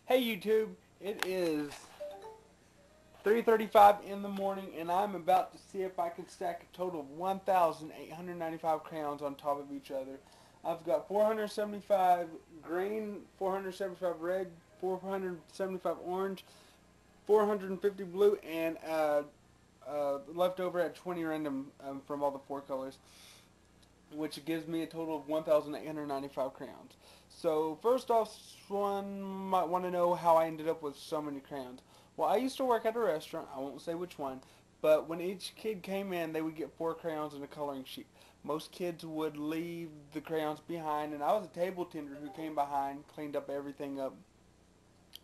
Hey YouTube, it is 3:35 in the morning and I'm about to see if I can stack a total of 1,895 crayons on top of each other. I've got 475 green, 475 red, 475 orange, 450 blue, and leftover at 20 random from all the four colors, which gives me a total of 1,895 crayons. So first off, one might want to know how I ended up with so many crayons. Well, I used to work at a restaurant, I won't say which one, but when each kid came in, they would get 4 crayons and a coloring sheet. Most kids would leave the crayons behind, and I was a table tender who came behind, cleaned up everything up,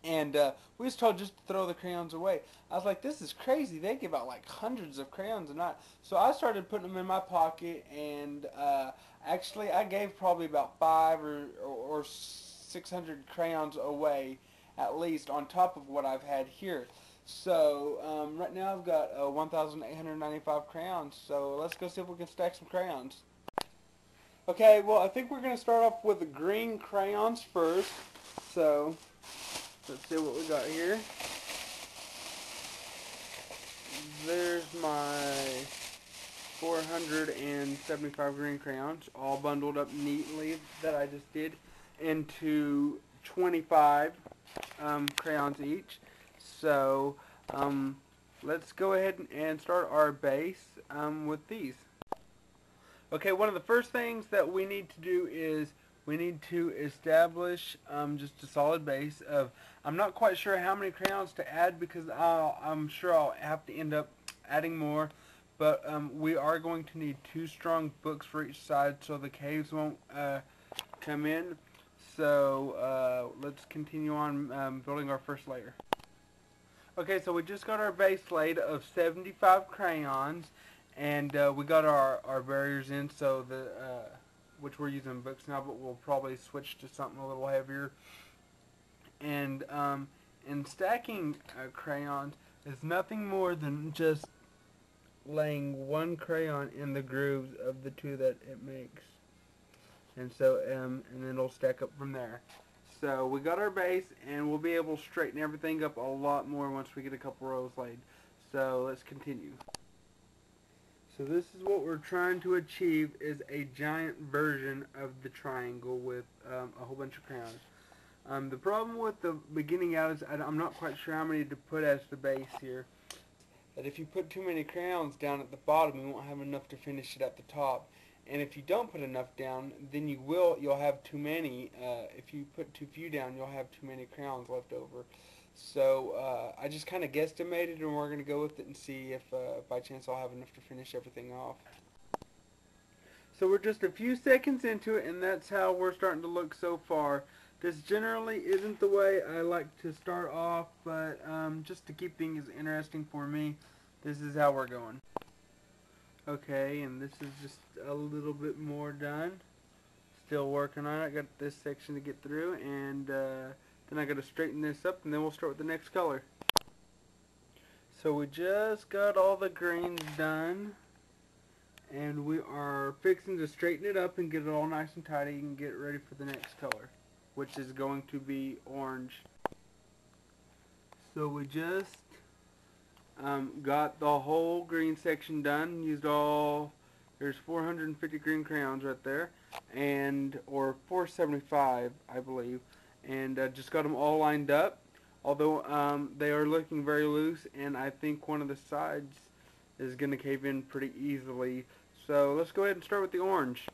and we was told just to throw the crayons away. I was like, this is crazy. They give out like hundreds of crayons a night. So I started putting them in my pocket, and actually I gave probably about 500 or 600 crayons away, at least, on top of what I've had here. So right now I've got 1,895 crayons. So let's go see if we can stack some crayons. Okay, well, I think we're going to start off with the green crayons first. So let's see what we got here. There's my 475 green crayons, all bundled up neatly that I just did into 25 crayons each. So let's go ahead and start our base with these. Okay, one of the first things that we need to do is we need to establish just a solid base of, I'm not quite sure how many crayons to add because I'm sure I'll have to end up adding more, but we are going to need 2 strong books for each side so the caves won't come in. So let's continue on building our first layer. Okay, so we just got our base laid of 75 crayons, and we got our barriers in, so the which we're using books now, but we'll probably switch to something a little heavier. And in stacking crayons is nothing more than just laying 1 crayon in the grooves of the 2 that it makes, and so and then it'll stack up from there. So we got our base, and we'll be able to straighten everything up a lot more once we get a couple rows laid. So let's continue. So this is what we're trying to achieve, is a giant version of the triangle with a whole bunch of crayons. The problem with the beginning out is I'm not quite sure how many to put as the base here. That if you put too many crayons down at the bottom, you won't have enough to finish it at the top. And if you don't put enough down, then you'll have too many. If you put too few down, you'll have too many crayons left over. So I just kind of guesstimated, and we're going to go with it and see if by chance I'll have enough to finish everything off. So we're just a few seconds into it, and that's how we're starting to look so far. This generally isn't the way I like to start off, but just to keep things interesting for me, this is how we're going. Okay, and this is just a little bit more done. Still working on it. I got this section to get through, and then I got to straighten this up, and then we'll start with the next color. So we just got all the greens done, and we are fixing to straighten it up and get it all nice and tidy and get ready for the next color, which is going to be orange. So we just got the whole green section done. Used all, there's 450 green crayons right there, and or 475 I believe, and just got them all lined up, although they are looking very loose, and I think one of the sides is going to cave in pretty easily. So let's go ahead and start with the orange.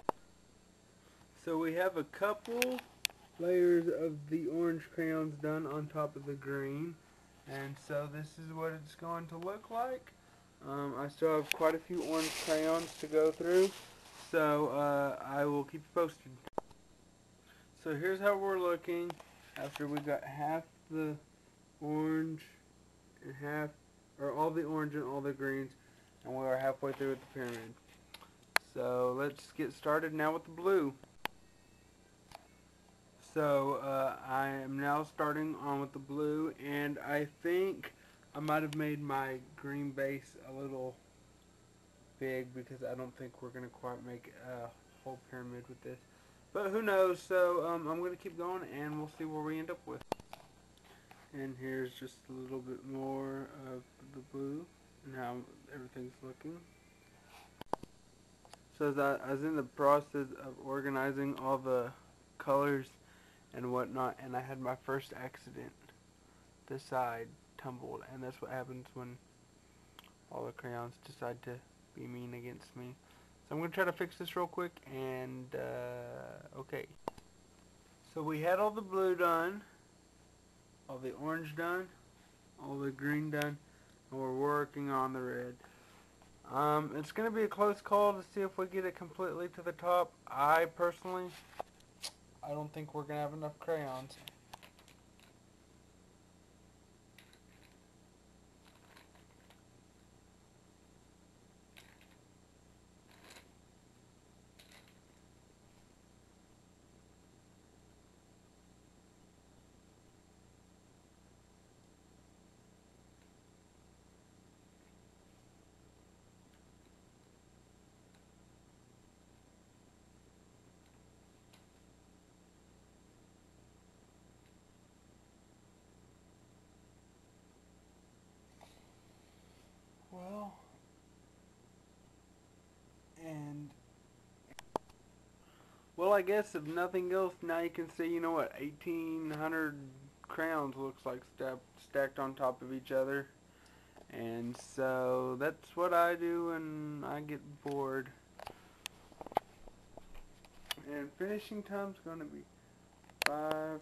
So we have a couple layers of the orange crayons done on top of the green, and so this is what it's going to look like. I still have quite a few orange crayons to go through, so I will keep you posted. So here's how we're looking after we got half the orange and half, or all the orange and all the greens, and we are halfway through with the pyramid. So let's get started now with the blue. So I am now starting on with the blue, and I think I might have made my green base a little big because I don't think we're going to quite make a whole pyramid with this. But who knows, so I'm going to keep going and we'll see where we end up with. And here's just a little bit more of the blue and how everything's looking. So as I was in the process of organizing all the colors and whatnot, and I had my first accident. The side tumbled, and that's what happens when all the crayons decide to be mean against me. So I'm going to try to fix this real quick, and okay. So we had all the blue done, all the orange done, all the green done, and we're working on the red. It's going to be a close call to see if we get it completely to the top. I personally, I don't think we're going to have enough crayons. Well, and well, I guess if nothing else, now you can see, you know what, 1,800 crayons looks like stacked on top of each other. And so that's what I do when I get bored. And finishing time's going to be 5:24.